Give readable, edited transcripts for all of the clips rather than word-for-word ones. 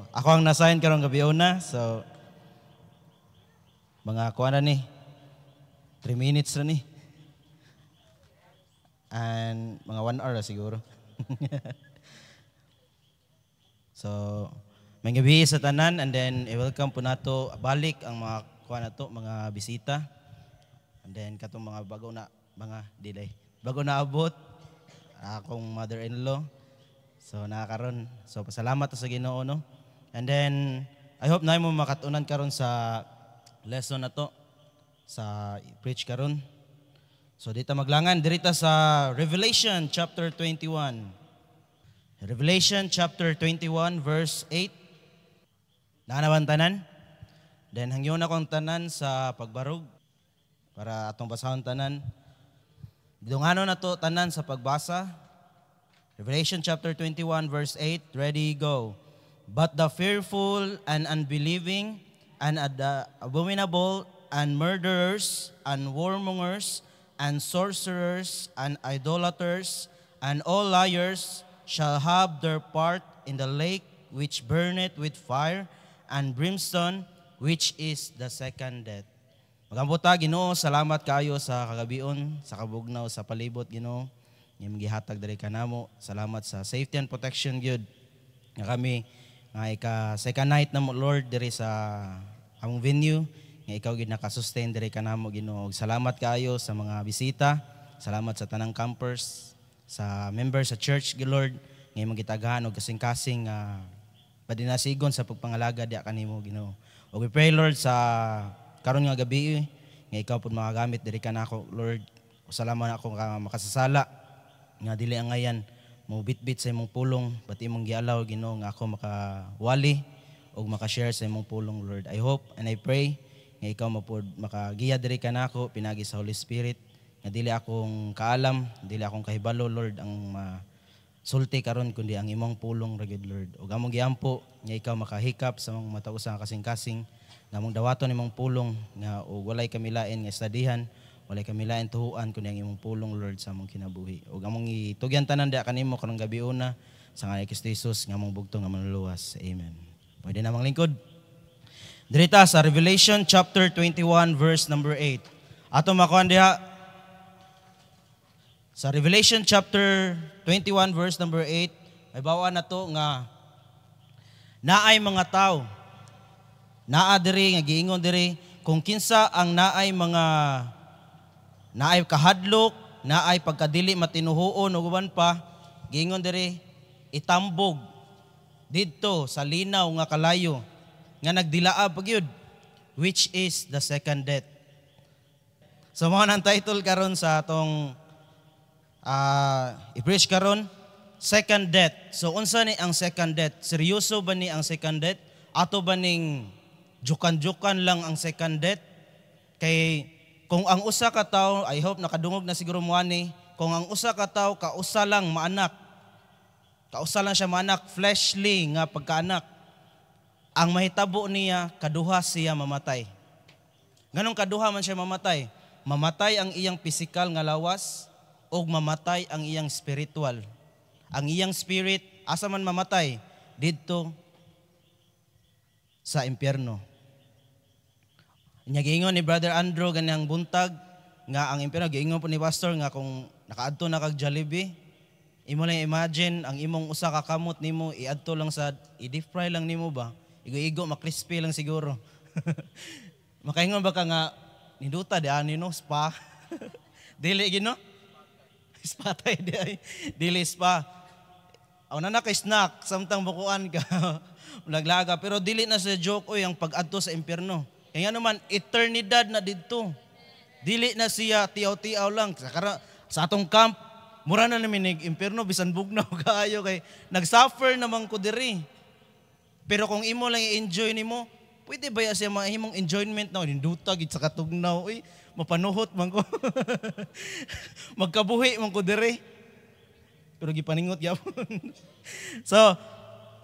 ako ang nasign karong gabi una. So, mga kuha na ni. 3 minutes na ni. And mga 1 hour na siguro. So, may gabi sa tanan and then i-welcome po nato balik ang mga kuha na to, mga bisita. And then katong mga bago na, mga delay. Bago na abot, akong mother-in-law. So, nakakaroon. So, pasalamat sa Ginoo, no? And then, I hope na mo makatunan karon sa lesson na to, sa preach karon. So, dito maglangan, dirita sa Revelation chapter 21. Revelation chapter 21 verse 8. Naanawan tanan? Then, hangyon akong tanan sa pagbarog para atong basahon tanan. Dungano na to tanan sa pagbasa. Revelation chapter 21 verse 8. Ready, go. But the fearful and unbelieving and the abominable and murderers and warmongers and sorcerers and idolaters and all liars shall have their part in the lake which burneth with fire and brimstone, which is the second death. Magambuta, Ginoo, salamat kayo sa kagabion, sa kabugnaw, sa palibot, Ginoo. Yung gihatag diri kanamo. Salamat sa safety and protection, gyud. Nga kami nga ika-second night na mo, Lord, diri sa among venue. Nga ikaw gid naka-sustain diri kanamo, Ginoo. Salamat kayo sa mga bisita. Salamat sa tanang campers, sa members sa church, Lord. Nga magitagahan og kasing-kasing padinasigon sa pagpangalaga di kanimo, Ginoo. Og we pray, Lord, sa karon nga gabi nga ikaw pud magagamit diri kanako, Lord. Salamat ako makasasala nga dili ang ngayan mo bitbit sa imong pulong pati imong gialaw, Ginoo, nga ako makawali og makashare sa imong pulong, Lord. I hope and I pray nga ikaw mapud makagiya diri kanako pinagi sa Holy Spirit nga dili akong kaalam, dili akong kahibalo, Lord, ang sulti karon kundi ang imong pulong ra gyud, Lord. Ug among giampo nga ikaw makahikap sa mga matausa nga kasing-kasing nga among dawaton imong pulong nga ug walay kami lain nga estadihan, walay kami lain tuhuan kundi ang imong pulong, Lord, sa among kinabuhi. Ug among itugyan tanan diha kanimo karong gabi una sa ngalan ni Kristo Jesus nga among bugtong nga manluluwas. Amen. Pwede namang lingkod. Dirita sa Revelation chapter 21 verse number 8. Ato makuan diha sa Revelation chapter 21 verse number 8, may bawaan na to nga naay mga tao, naa diri nga giingon diri kung kinsa ang naay kahadlok, naay pagkadili matinuhuon ug uban pa, giingon diri itambog didto sa linaw nga kalayo nga nagdilaa pagyud, which is the second death. So mo nang title karon sa atong i-preach karon, second death. So unsa ni ang second death? Seryoso ba ni ang second death? Ato ba ning jukan-jukan lang ang second death? Kay kung ang usa ka tawo, I hope nakadungog na siguro mo ani, kung ang usa ka tawo kausa lang maanak. Kausa lang siya maanak, fleshly nga pagkaanak. Ang mahitabo niya kaduha siya mamatay. Nganong kaduha man siya mamatay? Mamatay ang iyang physical nga lawas o mamatay ang iyang spiritual. Ang iyang spirit, asa man mamatay? Dito sa impyerno. Giingon ni Brother Andrew ganang buntag nga ang impyerno, giingon po ni Pastor nga kung nakaadto na kag Jollibee, imo lang imagine ang imong usa ka kamot nimo iadto lang sa i-deep fry lang nimo ba? Igo-igo makrispy lang siguro. Makaingon ba ka nga niduta di ani no spa? Dili gino? Spa tayo di ay. Dili spa. Aw na kay snack, samtang bukuan ka. Laglaga. Pero dili na sa joke oy ang pag-adto sa impyerno. Kaya naman, eternidad na dito. Dili na siya tiyaw-tiyaw lang. Sa atong camp, mura na namin impyerno, bisan bugnaw kaayo kay nag-suffer naman ko diri. Pero kung imo lang i-enjoy nimo, pwede ba siya mahimong enjoyment na ninduta gid sa katugnaw, uy, mapanuhot man ko. Magkabuhi man ko diri. Pero gipaningot gyapon. So,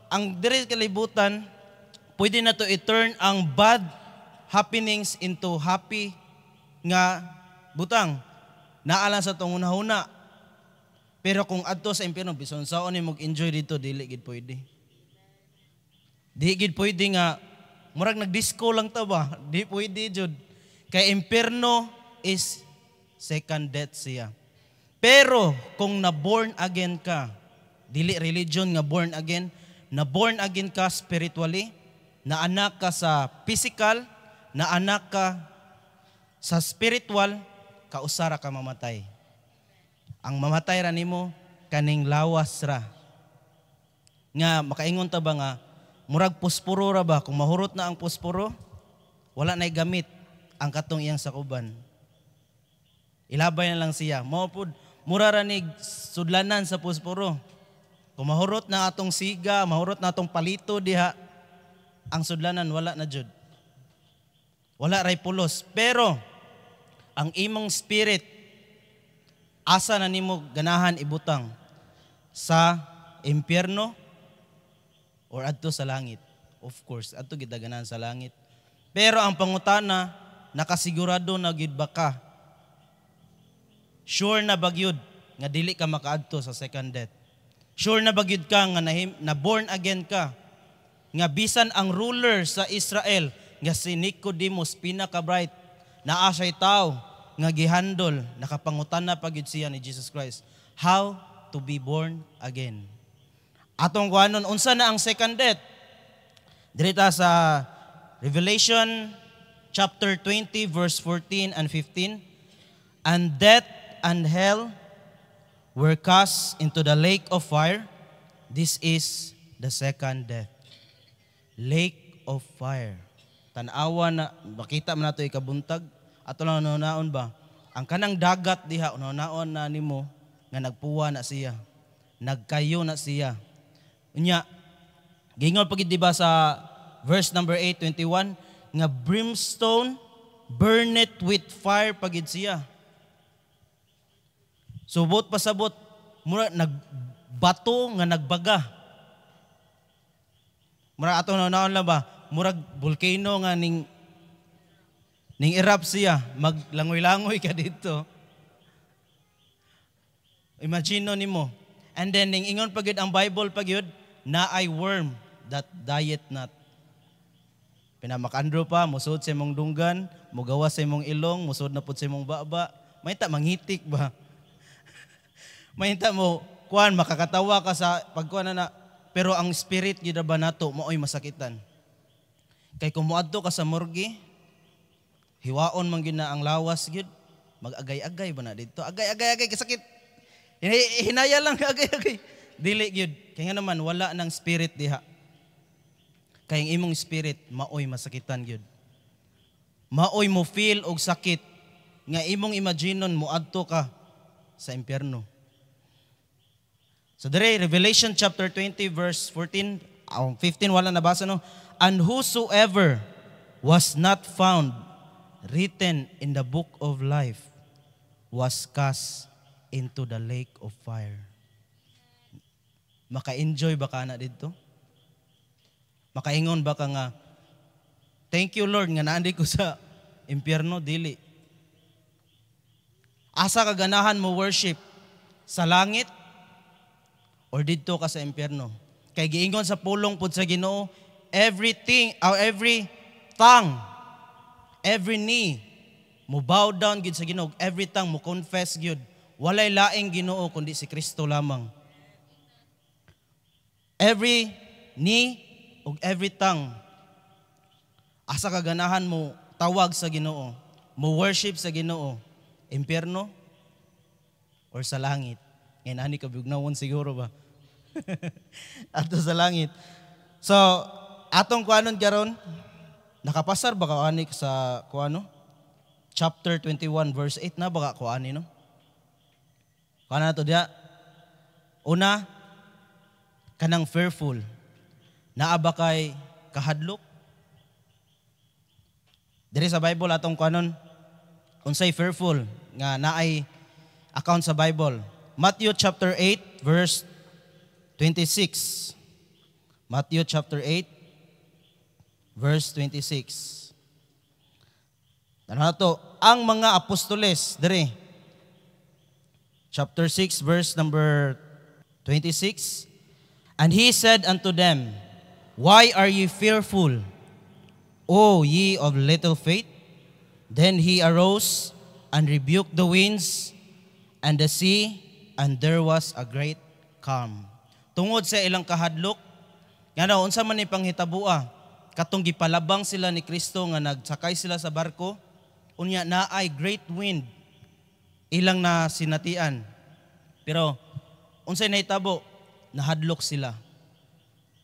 ang diri kalibutan, pwede na to i-turn ang bad happenings into happy nga butang. Naalang sa tong hunahuna. Pero kung adto sa impyerno, bison saon ni mag-enjoy dito, dili gid pwede. Di gid pwede nga murag nagdisco lang ta ba? Di pwede jud. Kay impierno is second death siya. Pero kung na-born again ka, dili religion nga born again, na-born again ka spiritually, na anak ka sa physical, na anak ka sa spiritual, kausara ka mamatay. Ang mamatay ra nimo kaning lawas ra. Nga makaingon ta ba nga murag posporo ra ba, kung mahurot na ang posporo, wala na'y gamit ang katong iyang sakuban. Ilabay na lang siya. Mura ra ni sudlanan sa posporo. Kung mahurot na atong siga, mahurot na atong palito diha, ang sudlanan wala na jud. Wala ray pulos. Pero ang imong spirit, asa na nimo ganahan ibutang sa impyerno or adto sa langit. Of course, adto gid ganahan sa langit. Pero ang pangutana, nakasigurado na gid ba ka? Sure na ba gyud nga dili ka makaadto sa second death? Sure na ba gyud ka nga na born again ka? Nga bisan ang ruler sa Israel nga si Nicodemus pinaka-bright, naa siya'y tao nga gihandol, nakapangutana pa gyud siya ni Jesus Christ. How to be born again? Atong kuhanon, unsa na ang second death? Dirita sa Revelation chapter 20 verse 14 and 15. And death and hell were cast into the lake of fire. This is the second death. Lake of fire. Tanawa na, makita man nato ikabuntag. Ato lang naon ba? Ang kanang dagat diha, naon na nimo nga nagpuwa na siya. Nagkayo na siya. Unya, gingon pagid diba sa verse number 8:21 nga brimstone burneth with fire pagid siya. Subot pasabot mura nagbato nga nagbaga. Mura ato naon lang ba? Murag volcano nga ning erupt siya, maglangoy-langoy ka dito. Imagine nimo. And then ning ingon pagid ang Bible pagyud na ay worm that diet not. Pinamakandro pa, musod sa imong dunggan, mugawas sa imong ilong, musod na pud sa imong baba. Mahita manghitik ba? Mahita mo, kuan makakatawa ka sa pagkuan na, pero ang spirit gyud ba nato maoy masakitan. Kay kung moadto ka sa morgue, hiwaon man gyud na ang lawas gyud, mag-agay-agay ba na dito? Agay-agay kasakit. Hinaya lang agay-agay. Dili gyud. Kaya nga naman wala nang spirit diha. Kaya ang imong spirit maoy masakitan gyud. Maoy mo feel og sakit nga imong imaginon moadto ka sa impyerno. So dire Revelation chapter 20 verse 14, 15 wala nabasa no. And whosoever was not found written in the book of life was cast into the lake of fire. Maka-enjoy ba ka na dito? Makaingon ba ka nga, thank you Lord nga naandi ko sa impyerno, dili. Asa ka ganahan mo worship? Sa langit? Or dito ka sa impyerno? Kay giingon sa pulong pud sa Ginoo, everything, or every tongue, every knee, mo bow down gid sa Ginoo, every tongue mo confess gid, walay laing Ginoo kundi si Kristo lamang. Every knee ug every tongue, asa ka ganahan mo tawag sa Ginoo, mo worship sa Ginoo, impyerno or sa langit? Ngayon ani ka bignawon siguro ba? Ato sa langit. So, atong kuanon karon, nakapasar ba ka ani sa kuano? Chapter 21 verse 8 na ba ka kuani no? Kana to dia. Una, kanang fearful. Naa ba kay kahadlok? Diri sa Bible atong kuanon, unsay fearful nga naay account sa Bible. Matthew chapter 8 verse 26. Matthew chapter 8 verse 26. Ano na to? Ang mga apostoles, diri. Chapter 6 verse number 26. And he said unto them, Why are ye fearful, O ye of little faith? Then he arose and rebuked the winds and the sea, and there was a great calm. Tungod sa ilang kahadlok, nga daw, unsa man ni panghitabua, katong gipalabang sila ni Kristo nga nagsakay sila sa barko, unya naay great wind, ilang na sinatian. Pero, unsay nahitabo, nahadlok sila.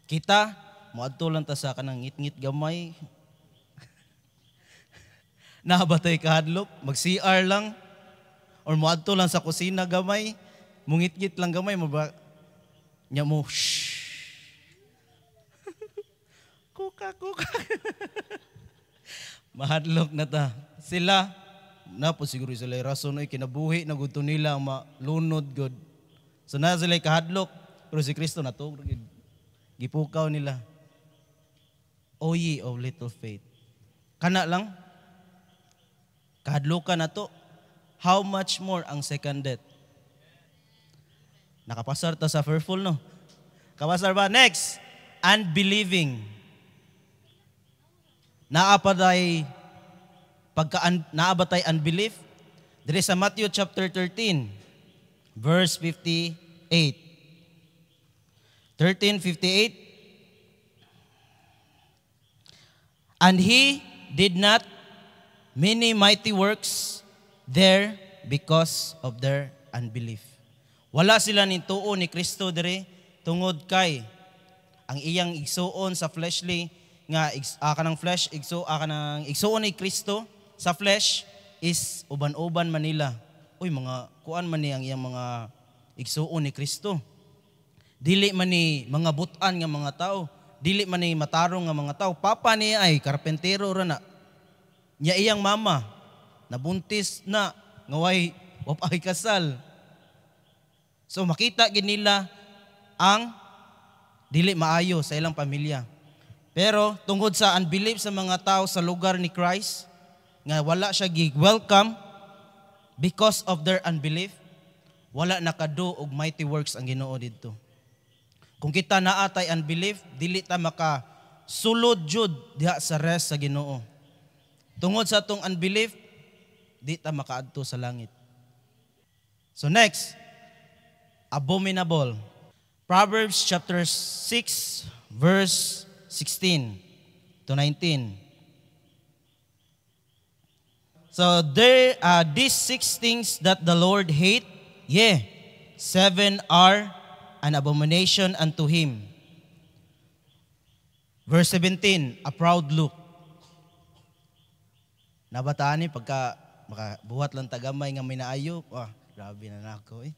Kita, moadto lang ta sa kanang ngit-ngit gamay, nabatay kahadlok, mag-CR lang, or moadto lang sa kusina gamay, mungit-ngit lang gamay, nya mo, shhh. Kuka. Mahadlok na ta. Sila, po siguro sila rason ay kinabuhi na gusto nila ang malunod good. So na sila kahadlok, pero si Kristo na to, gipukaw nila. O ye of little faith. Kana lang, kahadlokan na to, how much more ang second death? Nakapasar ta sa fearful, no? Kapasar ba? Next, unbelieving. Naabatay unbelief. There is sa Matthew chapter 13, verse 58. 13:58. And he did not many mighty works there because of their unbelief. Wala sila ni tuo ni Kristo dire tungod kay ang iyang igsuon sa fleshly nga kanang flesh kanang igsuon ni Kristo sa flesh is uban-uban manila. Uy, mga kuan man ni ang iyang mga igsuon ni Kristo. Dili man ni mga butan nga mga tao, dili man ni matarong nga mga tao. Papa ni ay karpentero ra na. Nya iyang mama nabuntis na ngaway wapay kasal. So makita gid nila ang dili maayo sa ilang pamilya. Pero tungod sa unbelief sa mga tao sa lugar ni Christ, nga wala siya gi-welcome because of their unbelief, wala nakado og mighty works ang Ginoo didto. Kung kita naatay unbelief, dili ta makasulod jud diha sa rest sa Ginoo. Tungod sa atong unbelief, di ta makaadto sa langit. So next, abominable. Proverbs chapter 6 verse 16 to 19. So there are these 6 things that the Lord hate, 7 are an abomination unto him. Verse 17, a proud look. Nabataan ni pagka makabuhat lang tagamay nga may naayo, grabe na nako eh.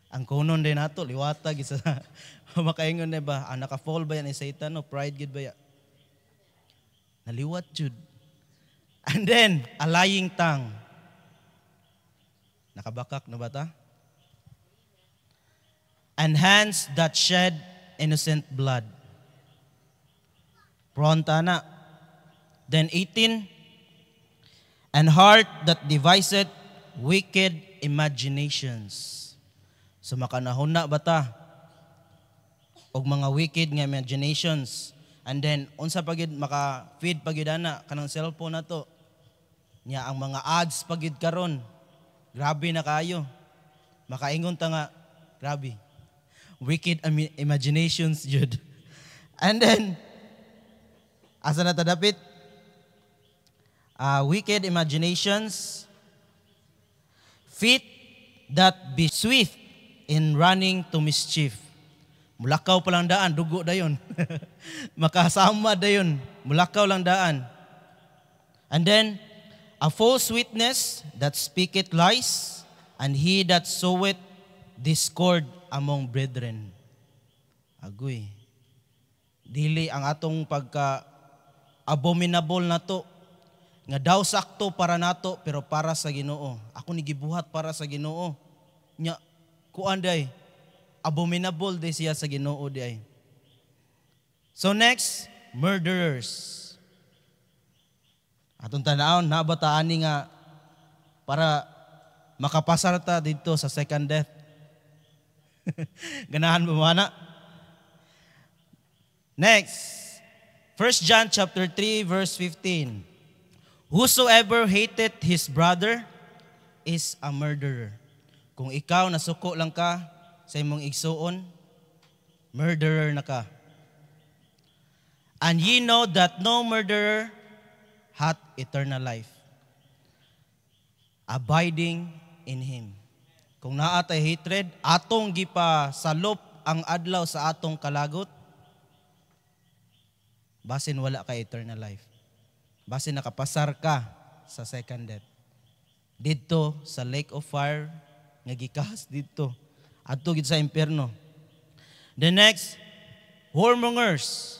Ang kunon din nato, liwatag isa makaingon na ba, naka-fall ba yan ni Satan o pride gid ba ya? Naliwat jud. And then, a lying tongue. Nakabakak na ba ta? And hands that shed innocent blood. Pronta na. Then 18, and heart that deviseth wicked imaginations. So makanahon na ba ta? Og mga wicked nga imaginations. And then, unsa pagid maka-feed pagid ana kanang cellphone na to. Nya ang mga ads pagid karon. Grabe na kayo. Makaingon ta nga, grabe. Wicked imaginations jud. And then, asa na ta dapit? Wicked imaginations, feet that be swift in running to mischief. Mulakaw pa lang daan, dugo dayon. Makasama dayon, mulakaw lang daan. And then, a false witness that speaketh lies, and he that soweth discord among brethren. Agoy. Dili ang atong pagka-abominable na to, nga daw sakto para nato, pero para sa Ginoo. Ako ni gibuhat para sa Ginoo. Nya, kuan day, abominable day siya sa Ginoo day. So next, murderers. Atong tanawon, nabataan ni nga para makapasar ta dito sa second death. Ganahan mo mana? Next, 1 John chapter 3 verse 15. Whosoever hateth his brother is a murderer. Kung ikaw nasuko lang ka sa imong igsuon, murderer na ka. And ye know that no murderer hath eternal life, abiding in him. Kung naatay hatred, atong gipa salop ang adlaw sa atong kalagot, basin wala ka eternal life. Basin nakapasar ka sa second death. Dito sa lake of fire, nga gikas dito. Adto gid sa impierno. The next, whoremongers.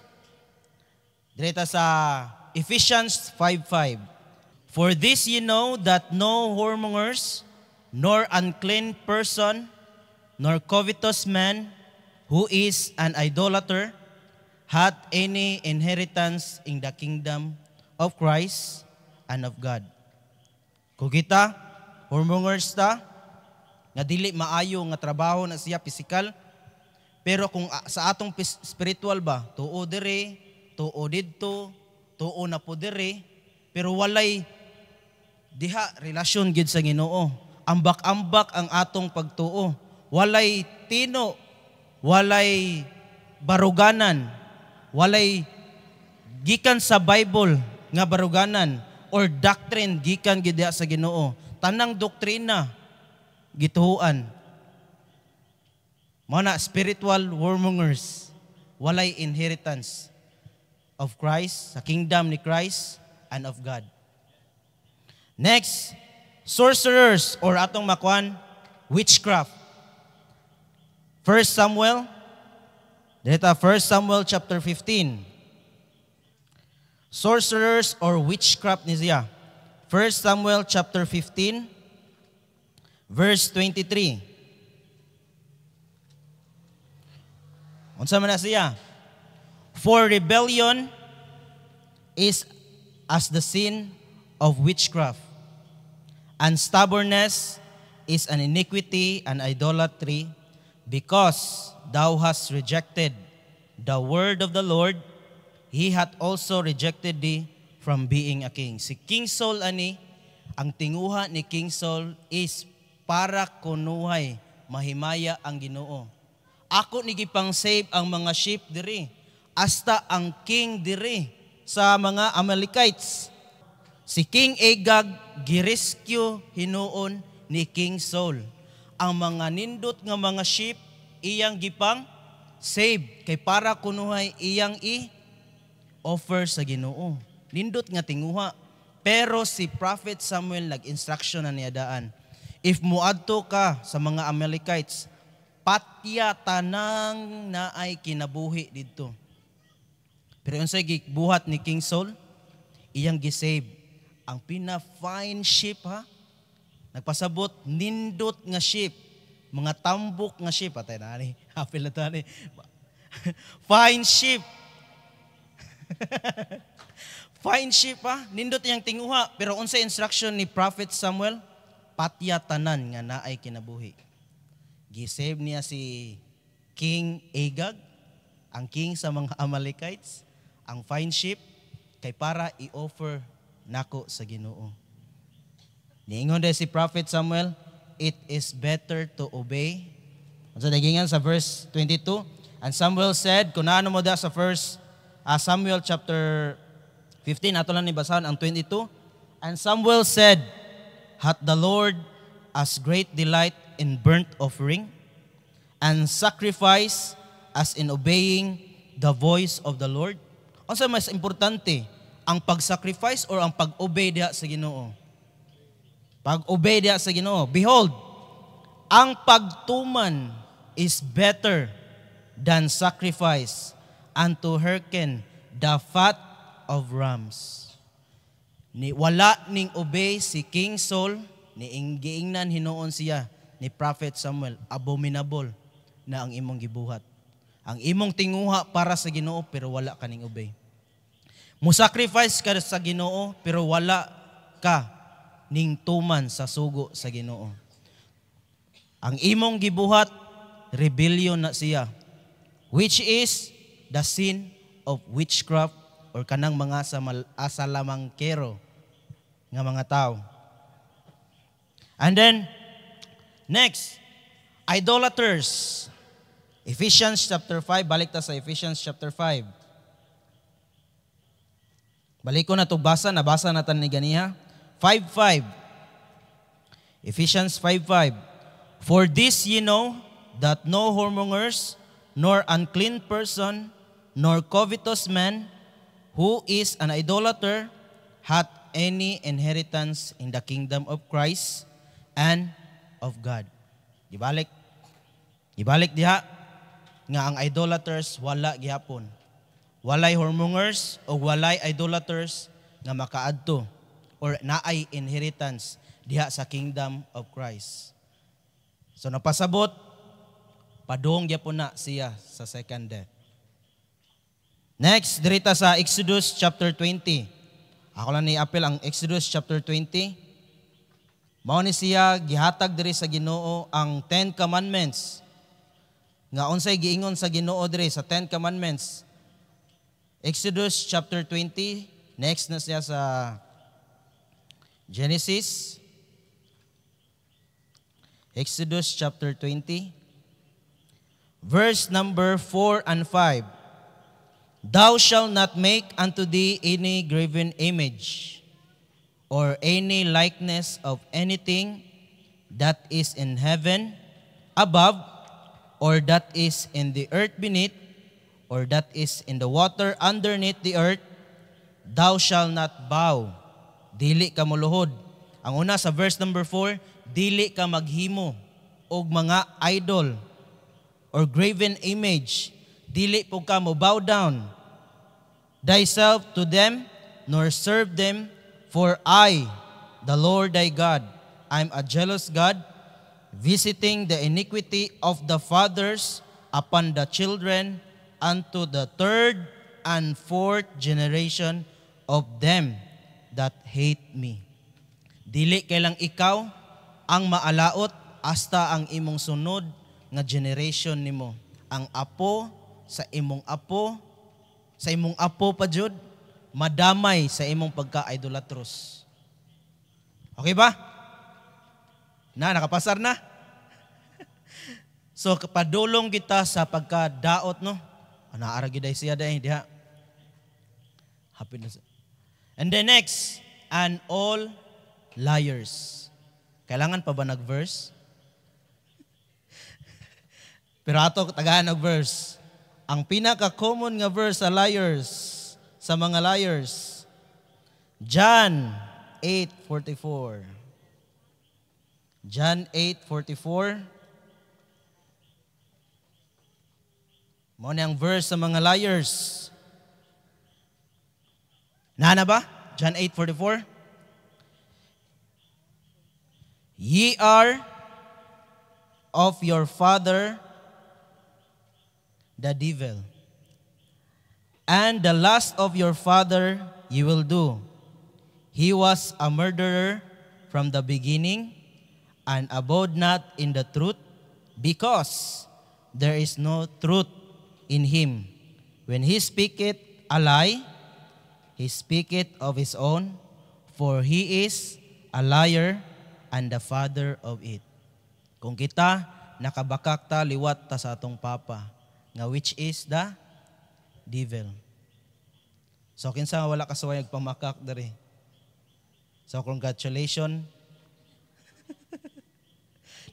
Direta sa Ephesians 5:5. For this ye know that no whoremongers, nor unclean person, nor covetous man, who is an idolater, hath any inheritance in the kingdom of Christ and of God. Kung kita, whoremongers ta, nga dili maayo nga trabaho na siya physical, pero kung sa atong spiritual ba, tuo dire, tuo didto, tuo na po dire, pero walay diha relasyon gid sa Ginoo. Ambak-ambak ang atong pagtuo. Walay tino, walay baruganan, walay gikan sa Bible nga baruganan or doctrine gikan gid sa Ginoo. Tanang doktrina gituhuan. Mao na spiritual whoremongers, walay inheritance of Christ, sa kingdom ni Christ and of God. Next, sorcerers or atong makuan, witchcraft. 1 Samuel, dito 1 Samuel chapter 15. Sorcerers or witchcraft ni siya. 1 Samuel chapter 15, verse 23. Unsa man na siya? For rebellion is as the sin of witchcraft, and stubbornness is an iniquity and idolatry, because thou hast rejected the word of the Lord, he hath also rejected thee from being a king. Si King Saul ani, ang tinguha ni King Saul is para kunuhay, mahimaya ang Ginoo. Ako ni gipang save ang mga sheep diri, hasta ang king diri sa mga Amalekites. Si King Agag girescue hinuon ni King Saul. Ang mga nindot nga mga sheep iyang gipang save kay para kunuhay iyang i-offer sa Ginoo. Nindot nga tinguha. Pero si Prophet Samuel nag-instruction na niya daan. If muadto ka sa mga Amalekites, patya tanang naay kinabuhi didto. Pero unsay gibuhat ni King Saul, iyang gisave ang pina-fine sheep ha. Nagpasabot nindot nga sheep, mga tambok nga sheep patay na ni. Hapil na tani. Fine sheep. Fine sheep ha, nindot iyang tinguha. Pero unsay instruction ni Prophet Samuel, patya tanan nga naay kinabuhi. Gisave niya si King Agag, ang king sa mga Amalekites, ang fine sheep, kay para i-offer nako sa Ginoo. Niingon din si Prophet Samuel, it is better to obey. Sa nagingan sa verse 22, and Samuel said, kung naano mo da sa Samuel chapter 15, ato lang nibasahan ang 22, and Samuel said, hath the Lord as great delight in burnt offering, and sacrifice as in obeying the voice of the Lord? Ano sa mas importante, ang pag-sacrifice or ang pag-obey diha sa Ginoo? Pag-obey diha sa Ginoo. Behold, ang pagtuman is better than sacrifice, and to hearken the fat of rams. Ni wala ning obey si King Saul, ni giingnan hinuon siya ni Prophet Samuel, abominable na ang imong gibuhat. Ang imong tinguha para sa Ginoo pero wala ka ning obey. Mo-sacrifice ka sa Ginoo pero wala ka ning tuman sa sugo sa Ginoo. Ang imong gibuhat, rebellion na siya, which is the sin of witchcraft or kanang mga asalamangkero nga mga tao. And then, next, idolaters. Ephesians chapter 5, balik ta sa Ephesians chapter 5. Balik ko na ito nabasa natin ni ganiha. 5:5. Ephesians 5:5. For this ye know, that no whoremongers, nor unclean person, nor covetous man, who is an idolater, hath any inheritance in the kingdom of Christ and of God. Ibalik diha nga ang idolaters wala gihapon. Walay whoremongers o walay idolaters nga makaadto or naay inheritance diha sa kingdom of Christ. So napasabot, padong gyapon na siya sa second death. Next, dirita sa Exodus chapter 20. Ako lang ni-apel ang Exodus chapter 20. Mao ni siya gihatag diri sa Ginoo ang 10 commandments. Nga unsay giingon sa Ginoo diri sa 10 commandments. Exodus chapter 20, next na siya sa Genesis. Exodus chapter 20, verse number 4 and 5. Thou shalt not make unto thee any graven image, or any likeness of anything that is in heaven above, or that is in the earth beneath, or that is in the water underneath the earth. Thou shalt not bow, dili ka muluhod. Ang una sa verse number 4, dili ka maghimo og mga idol or graven image. Dili po ka mo bow down thyself to them, nor serve them, for I, the Lord thy God, I'm a jealous God, visiting the iniquity of the fathers upon the children unto the third and fourth generation of them that hate me. Dili kailang ikaw ang maalaot hasta ang imong sunod nga generation nimo. Ang apo sa imong apo pa jud madamay sa imong pagka-idolatros. Okay ba? Nakapasar na? So kapadulong kita sa pagkadaot, no? Naara gid siya dai diha. Happy na siya. And then next, and all liars. Kailangan pa ba nag-verse? Pero ato tagahan nag-verse. Ang pinaka-common nga verse sa liars, sa mga liars, John 8:44. John 8:44. Mo na ang verse sa mga liars. Nana ba? John 8:44. Ye are of your father the devil, and the lust of your father ye will do. He was a murderer from the beginning, and abode not in the truth, because there is no truth in him. When he speaketh a lie, he speaketh of his own, for he is a liar and the father of it. Kung kita nakabakak ta, liwat ta sa atong papa, nga which is the devil. So kinsa nga wala kasaway nagpamakak diri. So congratulations.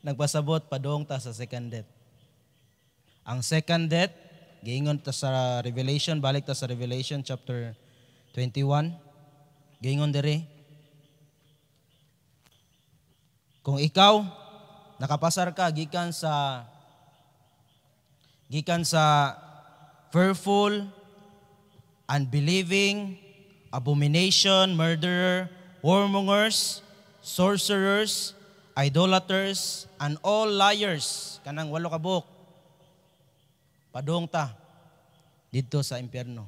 Nagpasabot padong ta sa second death. Ang second death, giingon ta sa Revelation, balik ta sa Revelation chapter 21. Giingon diri, kung ikaw nakapasar ka gikan sa fearful, unbelieving, abomination, murderer, whoremongers, sorcerers, idolaters, and all liars, kanang walo ka buok, padong ta didto sa impyerno,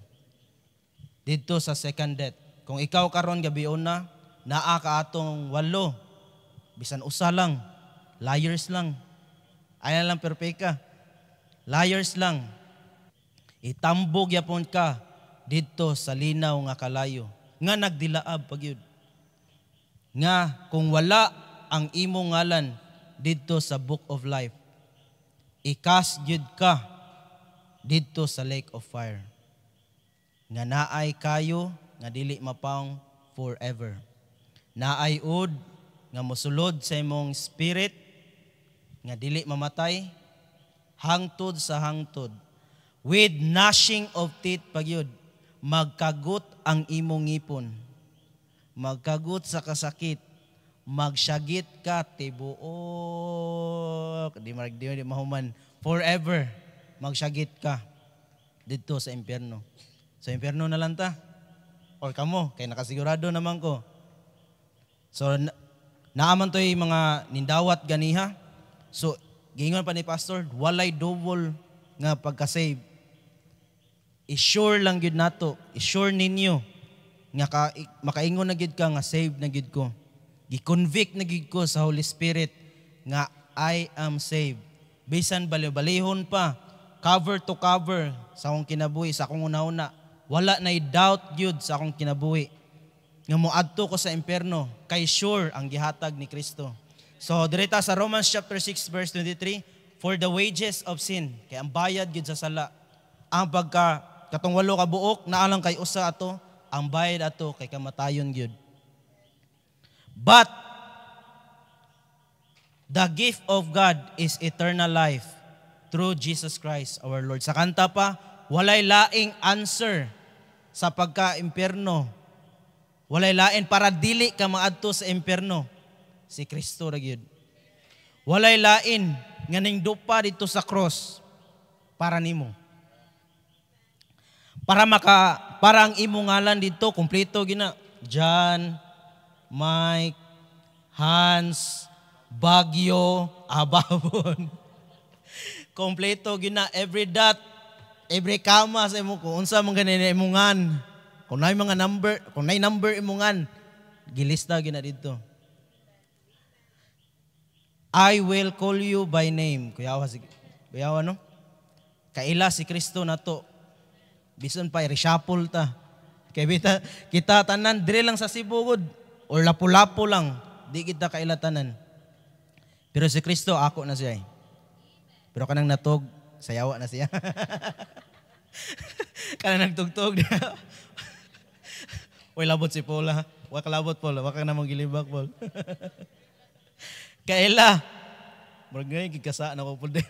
didto sa second death. Kung ikaw karon gabi una naa ka atong walo, bisan usa lang, liars lang, ayan lang perpeka, liars lang, itambog yapon ka didto sa linaw nga kalayo, nga nagdilaab pagyud. Nga kung wala ang imong ngalan didto sa book of life, ikas gyud ka didto sa lake of fire. Nga naay kayo nga dili mapaong forever. Naay ud nga mosulod sa imong spirit nga dili mamatay hangtod sa hangtod. With gnashing of teeth pagyud, magkagut ang imong ngipon. Magkagut sa kasakit, magsyagit ka tibuok. Di mahuman forever. Magsyagit ka dito sa impyerno. Sa impyerno na lang ta. Or kamo, kay nakasigurado naman ko. So, naaman to yung mga nindawat ganiha. So, gingon pa ni Pastor, walay double nga pagka-save. I-sure lang gid nato, i-sure ninyo nga makaingon na gid ka nga save na gid ko. Gi-convict na gid ko sa Holy Spirit nga I am saved. Bisan baliw-balihon pa, cover to cover sa akong kinabuhi, sa akong una-una. Wala na doubt gyud sa akong kinabuhi. Nga moadto ko sa impyerno, kay sure ang gihatag ni Kristo. So, direta sa Romans chapter 6 verse 23, for the wages of sin, kay ang bayad gyud sa sala, ang katong 8 ka buok, naalang kay usa ato, ang bayad ato kay kamatayon gyud. But the gift of God is eternal life through Jesus Christ our Lord. Sa kanta pa, walay laing answer sa pagka-impyerno. Walay lain para dili ka maadto sa impyerno. Si Kristo ra gyud. Walay lain nga ning dupa dito sa cross para nimo. Para ang imong ngalan dito kompleto gina. John, Mike, Hans, Bagyo, Ababon. Kompleto gina every dot, every kama sa imo kung unsa man ganin imongan. Kung nay mga number, kung nay number imongan, gilista gina dito. I will call you by name. Kuyawa no? Kaila si Kristo nato. Bison pa reshuffle ta. Kay kita tanan dire lang sa Sibugod or lapu-lapu lang, di kita kaila tanan. Pero si Kristo ako na siya. Pero kanang natog, sayawa na siya. Kanang nagtugtog na. Uy, labot si Paula. Waka labot, Paula. Waka na mong gilibak, Paul. Kaila. Maragay, kikasaan ako po din.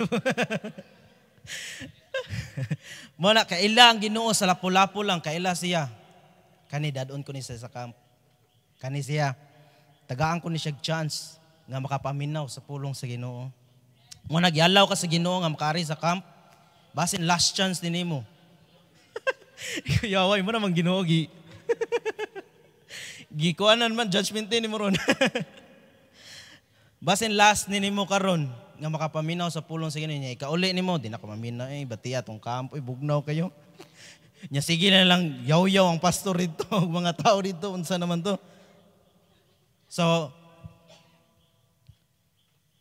Muna, kaila ang Ginoo sa lapu-lapu lang. Kaila siya. Kani, dadon ko ni siya sa camp. Kani siya. Tagaan ko ni siya chance nga makapaminaw sa pulong sa Ginoo. Muna, nagyalaw ka sa Ginoo nga makari sa camp. Basin last chance din mo. Yaway mo naman Ginoo, gikuanan man, judgment din mo ron. Basin last ni mo karon nga makapaminaw sa pulong sa Ginoo niya. Ikauli ni mo, di na ko maminaw, bati atong kampo, bugnaw kayo. Nya sige na lang, yaw-yaw ang pastor dito, mga tao dito, unsa naman to. So,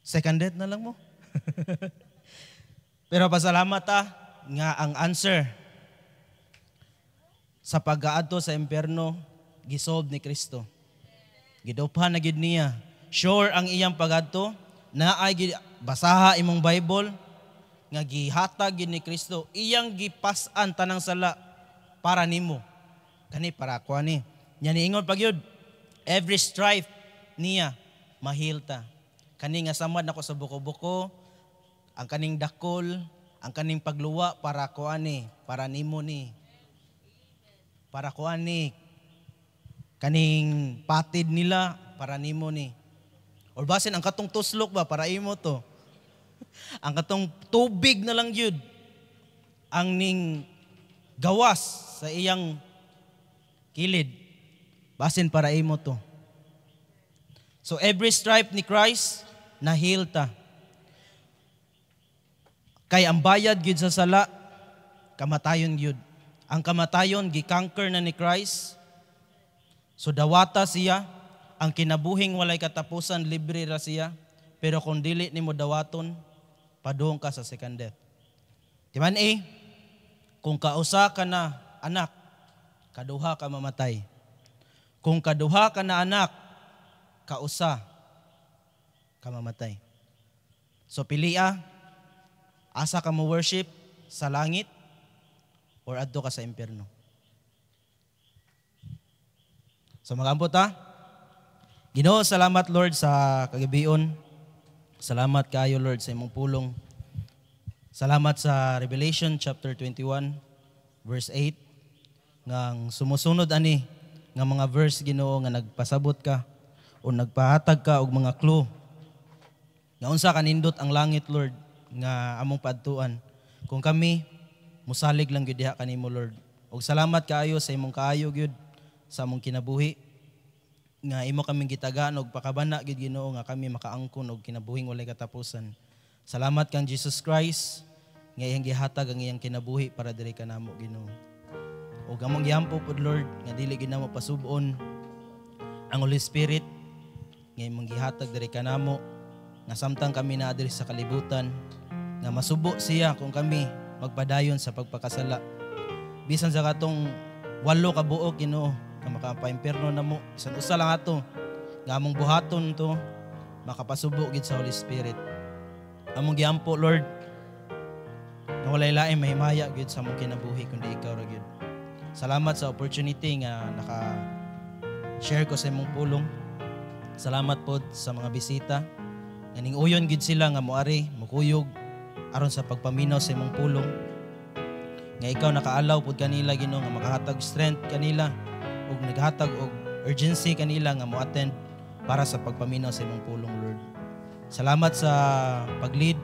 second date na lang mo. Pero pasalamat nga ang answer sa pag-aadto sa impyerno, gisolve ni Kristo. Giduphan na gid niya. Sure ang iyang pag-adto, na ay basaha imong Bible, nga gihatag gid ni Kristo. Iyang gipas-an tanang sala para nimo. Kani para ko ani. Nya niingon pagyud, every strife niya mahilta. Kani nga samad nako sa buko-buko, ang kaning dakol, ang kaning pagluwa para ko ani, para nimo ni. Para ko ani, kaning patid nila para nimo ni. Or basin ang katong tuslok ba para imo to. Ang katong tubig na lang yun ang ning gawas sa iyang kilid. Basin para imo to. So every stripe ni Christ nahil ta. Kay ang bayad gyud sa sala kamatayon gyud. Ang kamatayon gi-conquer na ni Christ. So dawata siya, ang kinabuhing walay katapusan libre ra siya, pero kung dili nimo dawaton, padung ka sa second death. Timan kung kausa ka na anak kaduha ka mamatay. Kung kaduha ka na anak, kausa ka mamatay. So pilia, asa ka mo worship sa langit or adto ka sa impyerno. So mag-ambot ha. Ginoo, salamat Lord sa kagabion. Salamat kayo Lord sa imong pulong. Salamat sa Revelation chapter 21 verse 8 ngang sumusunod ani nga mga verse Ginoo nga nagpasabot ka o nagpahatag ka og mga clue nga unsa kanindot ang langit Lord nga among paadtuan kung kami musalig lang gyud diha kanimo Lord. Og salamat kaayo sa imong kaayo gyud sa among kinabuhi nga imo kaming gitagaan og pakabana gyud Ginoo nga kami makaangkon og kinabuhing walay katapusan. Salamat kang Jesus Christ nga iyang gihatag ang iyang kinabuhi para diri kanamo Ginoo. Og among giampo pod Lord nga dili gid namo pasubon ang Holy Spirit nga imong gihatag diri kanamo nga samtang kami naa diri sa kalibutan nga masubo siya kung kami magpadayon sa pagpakasala. Bisan sa katong 8 ka buok Ginoo nga makapaimpierno namo, bisan usa lang ato nga among buhaton to makapasubo gid sa Holy Spirit. Among giampo Lord na walay lain mahimaya gyud sa among kinabuhi kundi ikaw ra gyud. Salamat sa opportunity nga naka-share ko sa imong pulong. Salamat pod sa mga bisita. Nganing uyon gyud sila nga moari mukuyog aron sa pagpaminaw sa imong pulong. Nga ikaw nakaalaw pod kanila Ginoo nga makahatag strength kanila ug naghatag og urgency kanila nga mo-attend para sa pagpaminaw sa imong pulong Lord. Salamat sa pag-lead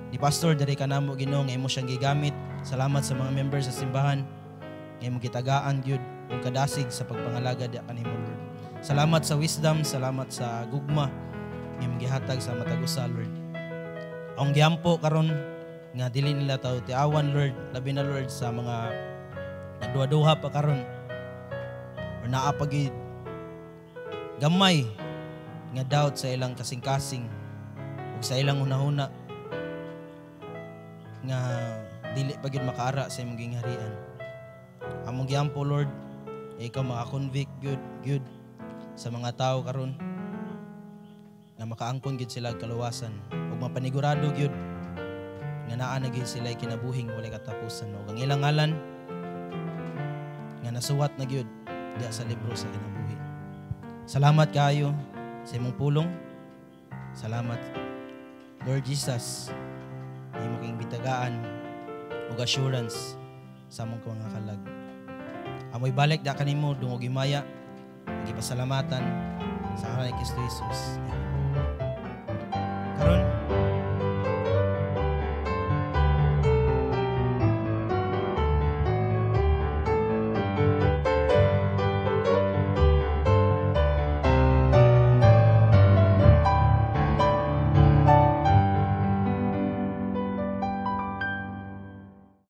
ni Pastor diri kanamo Ginoo nga imo siyang gigamit. Salamat sa mga members sa simbahan nga imong gitagaan gyud ug kadasig sa pagpangalaga di kanimo Lord. Salamat sa wisdom, salamat sa gugma nga imong gihatag sa matag usa Lord. Ang giampo karon nga dili nila taw tiawan Lord, labi na Lord sa mga nagduha-duha pa karon or naa pa gid gamay nga doubt sa ilang kasing-kasing ug sa ilang hunahuna nga dili pa gid makaara sa imong gingharian. Among giampo Lord, ikaw maka-convict good sa mga tao karon nga makaangkon gid sila kaluwasan ug mapanigurado gyud nga naa na gid sila kinabuhing walay katapusan ug ang ilang ngalan nga nasuwat na gyud diha sa libro sa kinabuhi. Salamat kaayo sa imong pulong. Salamat Lord Jesus. Imo king bitagaan ug assurance sa among mga kalag. Amoy balik da kanimo dungog himaya. Gipasalamatan sa ngalan ni Kristo Jesus.